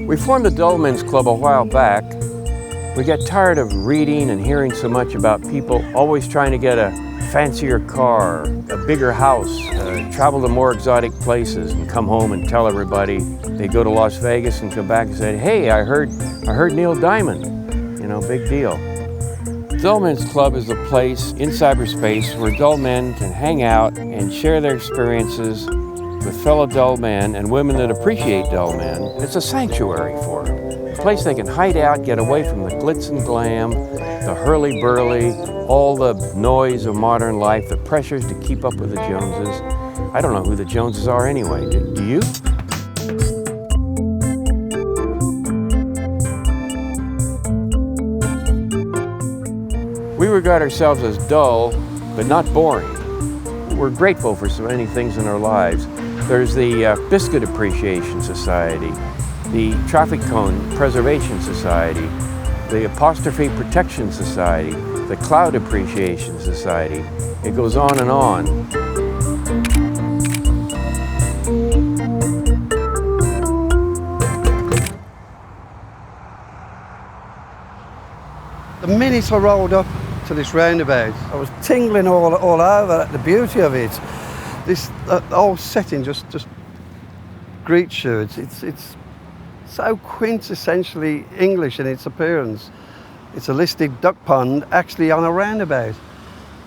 We formed the Dullmen's Club a while back. We got tired of reading and hearing so much about people always trying to get a fancier car, a bigger house, travel to more exotic places and come home and tell everybody. They go to Las Vegas and come back and say, hey, I heard Neil Diamond. You know, big deal. Dullmen's Club is a place in cyberspace where dull men can hang out and share their experiences with fellow dull men and women that appreciate dull men. It's a sanctuary for them. A place they can hide out, get away from the glitz and glam, the hurly-burly, all the noise of modern life, the pressures to keep up with the Joneses. I don't know who the Joneses are anyway. Do you? We regard ourselves as dull, but not boring. We're grateful for so many things in our lives. There's the Biscuit Appreciation Society, the Traffic Cone Preservation Society, the Apostrophe Protection Society, the Cloud Appreciation Society. It goes on and on. The minute I rolled up to this roundabout, I was tingling all over at the beauty of it. This whole setting just greets you. It's so quintessentially English in its appearance. It's a listed duck pond actually on a roundabout.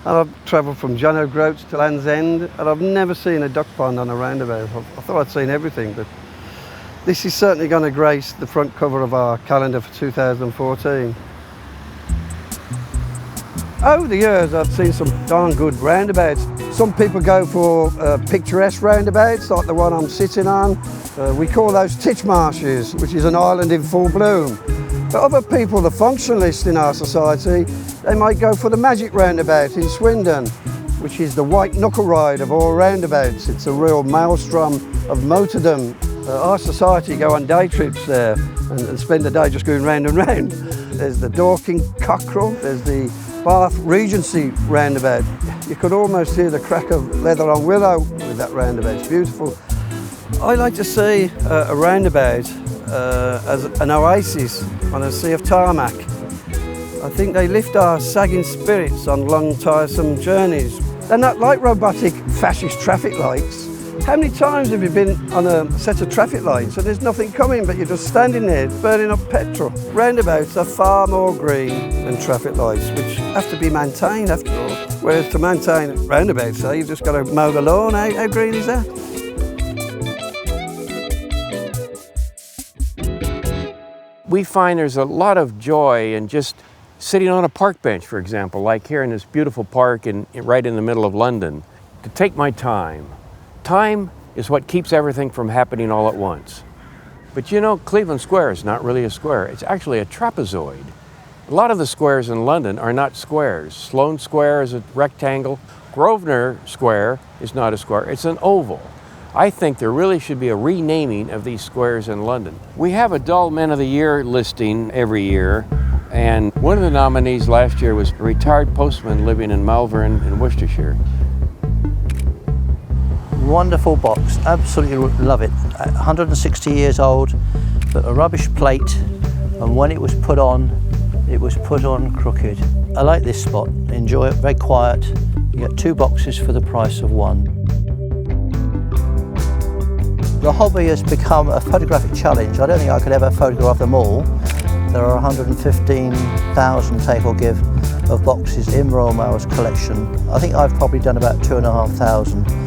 And I've travelled from John O'Groats to Land's End, and I've never seen a duck pond on a roundabout. I thought I'd seen everything, but this is certainly going to grace the front cover of our calendar for 2014. Over the years, I've seen some darn good roundabouts. Some people go for picturesque roundabouts, like the one I'm sitting on. We call those titchmarshes, which is an island in full bloom. But other people, the functionalists in our society, they might go for the magic roundabout in Swindon, which is the white knuckle ride of all roundabouts. It's a real maelstrom of motordom. Our society go on day trips there and spend the day just going round and round. There's the Dorking Cockerel, there's the Bath Regency roundabout. You could almost hear the crack of leather on willow with that roundabout. It's beautiful. I like to see a roundabout as an oasis on a sea of tarmac. I think they lift our sagging spirits on long, tiresome journeys. They're not like robotic, fascist traffic lights. How many times have you been on a set of traffic lights and there's nothing coming but you're just standing there burning up petrol? Roundabouts are far more green than traffic lights, which have to be maintained after all. Whereas to maintain roundabouts, you've just got to mow the lawn. How green is that? We find there's a lot of joy in just sitting on a park bench, for example, like here in this beautiful park right in the middle of London, to take my time. Time is what keeps everything from happening all at once. But you know, Cleveland Square is not really a square. It's actually a trapezoid. A lot of the squares in London are not squares. Sloane Square is a rectangle. Grosvenor Square is not a square. It's an oval. I think there really should be a renaming of these squares in London. We have a Dull Men of the Year listing every year, and one of the nominees last year was a retired postman living in Malvern in Worcestershire. Wonderful box, absolutely love it. 160 years old, but a rubbish plate, and when it was put on crooked. I like this spot, enjoy it, very quiet. You get 2 boxes for the price of 1. The hobby has become a photographic challenge. I don't think I could ever photograph them all. There are 115,000 take or give of boxes in Royal Mail's collection. I think I've probably done about 2,500.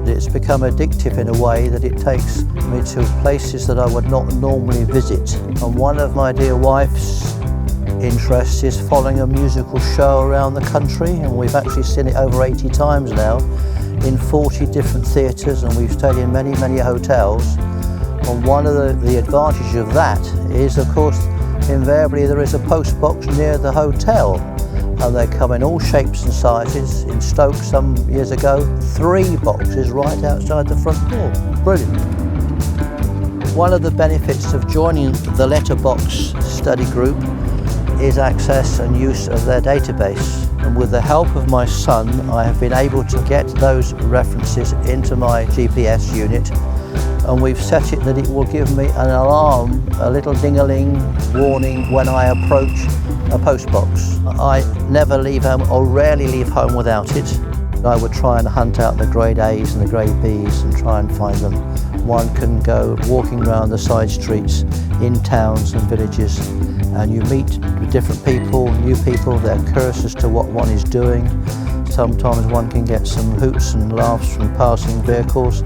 It's become addictive in a way that it takes me to places that I would not normally visit. And one of my dear wife's interests is following a musical show around the country, and we've actually seen it over 80 times now in 40 different theatres, and we've stayed in many, many hotels. And one of the advantages of that is, of course, invariably there is a post box near the hotel. And they come in all shapes and sizes. In Stoke some years ago, 3 boxes right outside the front door. Brilliant. One of the benefits of joining the Letterbox study group is access and use of their database. And with the help of my son, I have been able to get those references into my GPS unit. and we've set it that it will give me an alarm, a little ding-a-ling warning when I approach a post box. I never leave home, or rarely leave home without it. I would try and hunt out the grade A's and the grade B's and try and find them. One can go walking around the side streets in towns and villages, and you meet with different people, new people. They're curious as to what one is doing. Sometimes one can get some hoots and laughs from passing vehicles.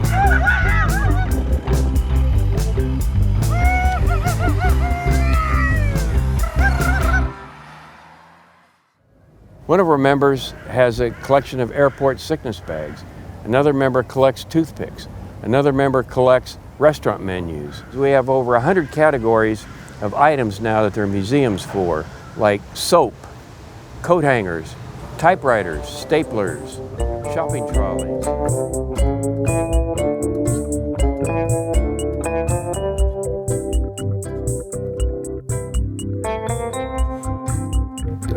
One of our members has a collection of airport sickness bags. Another member collects toothpicks. Another member collects restaurant menus. We have over 100 categories of items now that there are museums for, like soap, coat hangers, typewriters, staplers, shopping trolleys.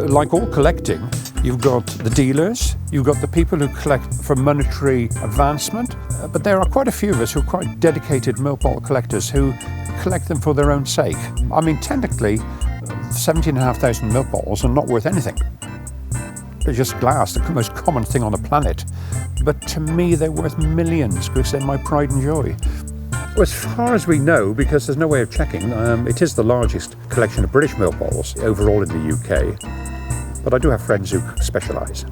Like all collecting, you've got the dealers, you've got the people who collect for monetary advancement, but there are quite a few of us who are quite dedicated milk bottle collectors who collect them for their own sake. I mean, technically, 17,500 milk bottles are not worth anything. They're just glass, the most common thing on the planet. But to me, they're worth millions because they're my pride and joy. Well, as far as we know, because there's no way of checking, it is the largest collection of British milk bottles overall in the UK. But I do have friends who specialise.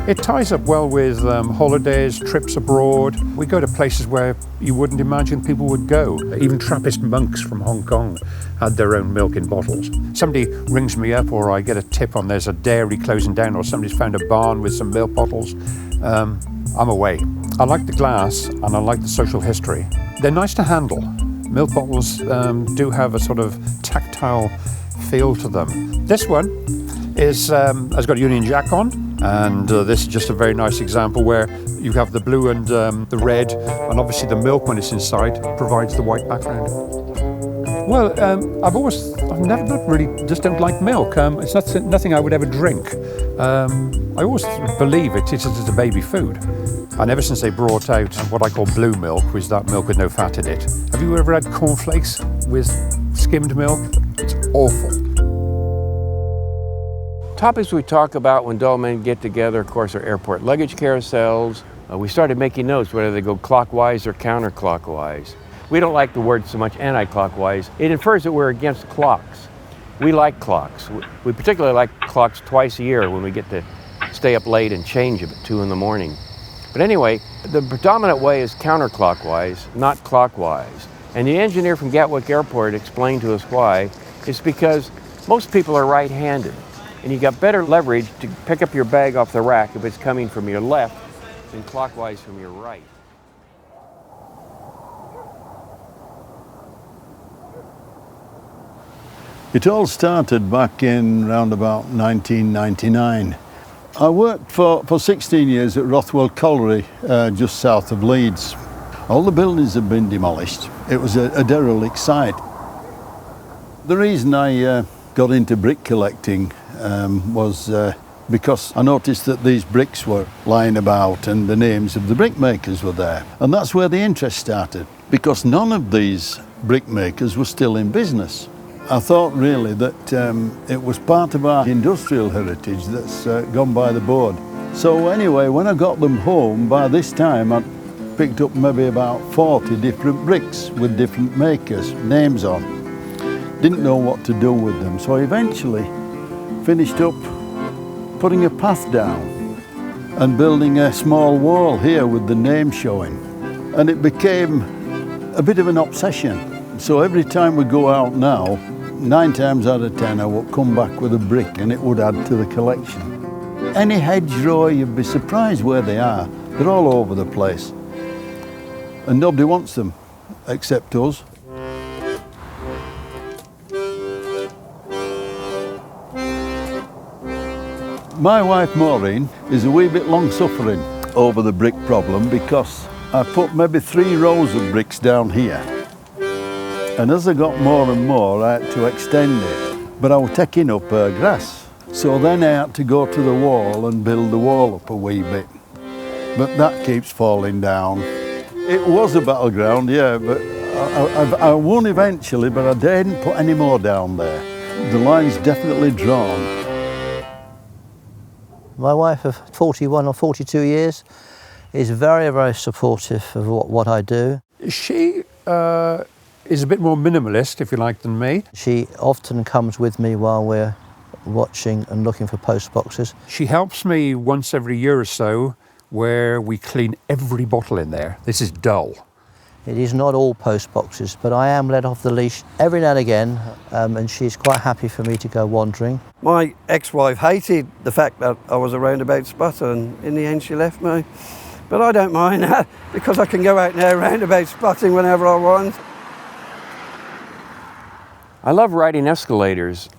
It ties up well with holidays, trips abroad. We go to places where you wouldn't imagine people would go. Even Trappist monks from Hong Kong had their own milk in bottles. Somebody rings me up, or I get a tip on there's a dairy closing down, or somebody's found a barn with some milk bottles. I'm away. I like the glass and I like the social history. They're nice to handle. Milk bottles do have a sort of tactile feel to them. This one has got a Union Jack on, and this is just a very nice example where you have the blue and the red, and obviously the milk when it's inside provides the white background. Well, I've never not really just don't like milk. It's nothing I would ever drink. I always believe it is a baby food. And ever since they brought out what I call blue milk, which is that milk with no fat in it. Have you ever had cornflakes with skimmed milk? It's awful. Topics we talk about when dull men get together, of course, are airport luggage carousels. We started making notes whether they go clockwise or counterclockwise. We don't like the word so much anti-clockwise. It infers that we're against clocks. We like clocks. We particularly like clocks twice a year when we get to stay up late and change them at 2 in the morning. But anyway, the predominant way is counterclockwise, not clockwise. And the engineer from Gatwick Airport explained to us why. It's because most people are right-handed, and you got better leverage to pick up your bag off the rack if it's coming from your left than clockwise from your right. It all started back in round about 1999. I worked for 16 years at Rothwell Colliery, just south of Leeds. All the buildings had been demolished. It was a derelict site. The reason I got into brick collecting was because I noticed that these bricks were lying about and the names of the brick makers were there. And that's where the interest started, because none of these brick makers were still in business. I thought really that it was part of our industrial heritage that's gone by the board. So anyway, when I got them home, by this time I'd picked up maybe about 40 different bricks with different makers, names on. Didn't know what to do with them, so I eventually finished up putting a path down and building a small wall here with the name showing. And it became a bit of an obsession. So every time we go out now, 9 times out of 10 I would come back with a brick and it would add to the collection. Any hedgerow, you'd be surprised where they are. They're all over the place. And nobody wants them, except us. My wife Maureen is a wee bit long-suffering over the brick problem because I put maybe 3 rows of bricks down here. And as I got more and more, I had to extend it. But I was taking up grass. So then I had to go to the wall and build the wall up a wee bit. But that keeps falling down. It was a battleground, yeah, but I won eventually, but I didn't put any more down there. The line's definitely drawn. My wife of 41 or 42 years is very, very supportive of what I do. She is a bit more minimalist, if you like, than me. She often comes with me while we're watching and looking for post boxes. She helps me once every year or so where we clean every bottle in there. This is dull. It is not all post boxes, but I am let off the leash every now and again, and she's quite happy for me to go wandering. My ex-wife hated the fact that I was a roundabout spotter, and in the end she left me. But I don't mind that, because I can go out there roundabout spotting whenever I want. I love riding escalators.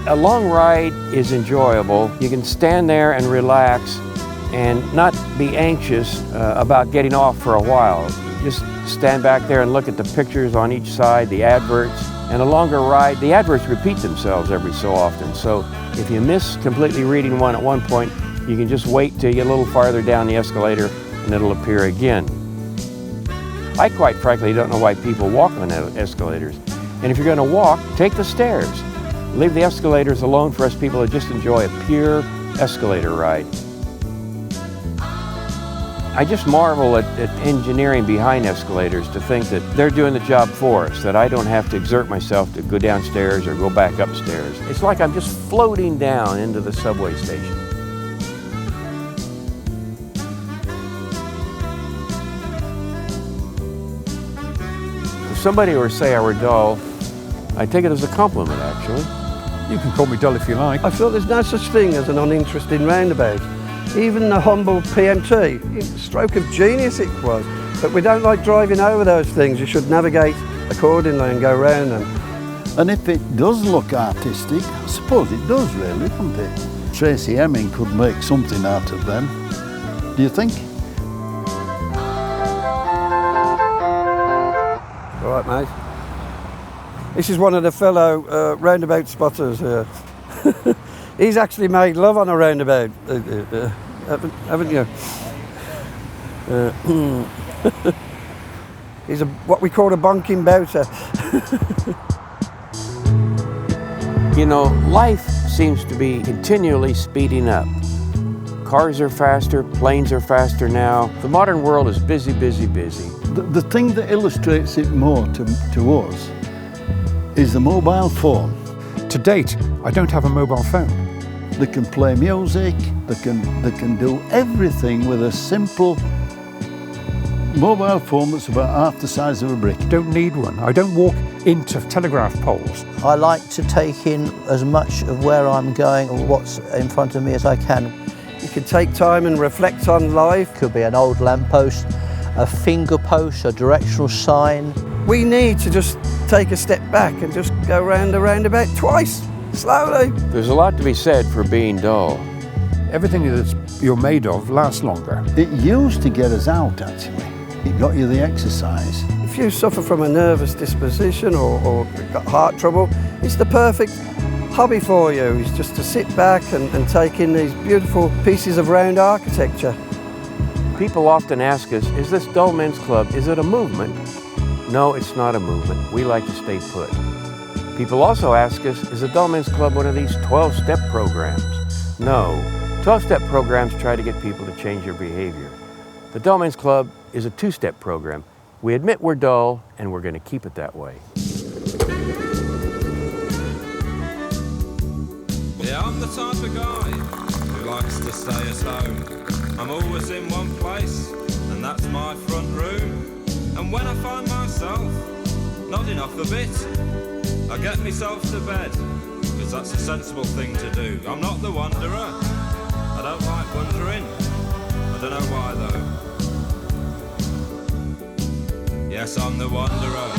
A long ride is enjoyable. You can stand there and relax and not be anxious about getting off for a while. Just stand back there and look at the pictures on each side, the adverts. And a longer ride, the adverts repeat themselves every so often. So if you miss completely reading one at one point, you can just wait till you get a little farther down the escalator and it'll appear again. I quite frankly don't know why people walk on escalators. And if you're going to walk, take the stairs. Leave the escalators alone for us people that just enjoy a pure escalator ride. I just marvel at engineering behind escalators, to think that they're doing the job for us, that I don't have to exert myself to go downstairs or go back upstairs. It's like I'm just floating down into the subway station. If somebody were to say I were dull, I take it as a compliment, actually. You can call me dull if you like. I feel there's no such thing as an uninteresting roundabout. Even the humble PMT, stroke of genius it was. But we don't like driving over those things. You should navigate accordingly and go round them. And if it does look artistic, I suppose it does really, doesn't it? Tracy Hemming could make something out of them. Do you think? All right, mate. This is one of the fellow roundabout spotters here. He's actually made love on a roundabout, haven't you? He's what we call a bonking bouter. You know, life seems to be continually speeding up. Cars are faster, planes are faster now. The modern world is busy, busy, busy. The thing that illustrates it more to us is the mobile phone. To date, I don't have a mobile phone. They can play music, they can do everything with a simple mobile phone that's about half the size of a brick. Don't need one. I don't walk into telegraph poles. I like to take in as much of where I'm going or what's in front of me as I can. You can take time and reflect on life. Could be an old lamppost, a finger post, a directional sign. We need to just take a step back and just go round the roundabout twice, slowly. There's a lot to be said for being dull. Everything that you're made of lasts longer. It used to get us out, actually. It got you the exercise. If you suffer from a nervous disposition or got heart trouble, it's the perfect hobby for you. It's just to sit back and take in these beautiful pieces of round architecture. People often ask us, is this Dull Men's Club, is it a movement? No, it's not a movement. We like to stay put. People also ask us, is the Dull Men's Club one of these 12-step programs? No. 12-step programs try to get people to change their behavior. The Dull Men's Club is a 2-step program. We admit we're dull, and we're going to keep it that way. Yeah, I'm the type of guy who likes to stay at home. I'm always in one place, and that's my front room. And when I find myself nodding off a bit, I get myself to bed, because that's a sensible thing to do. I'm not the wanderer. I don't like wandering. I don't know why though. Yes, I'm the wanderer.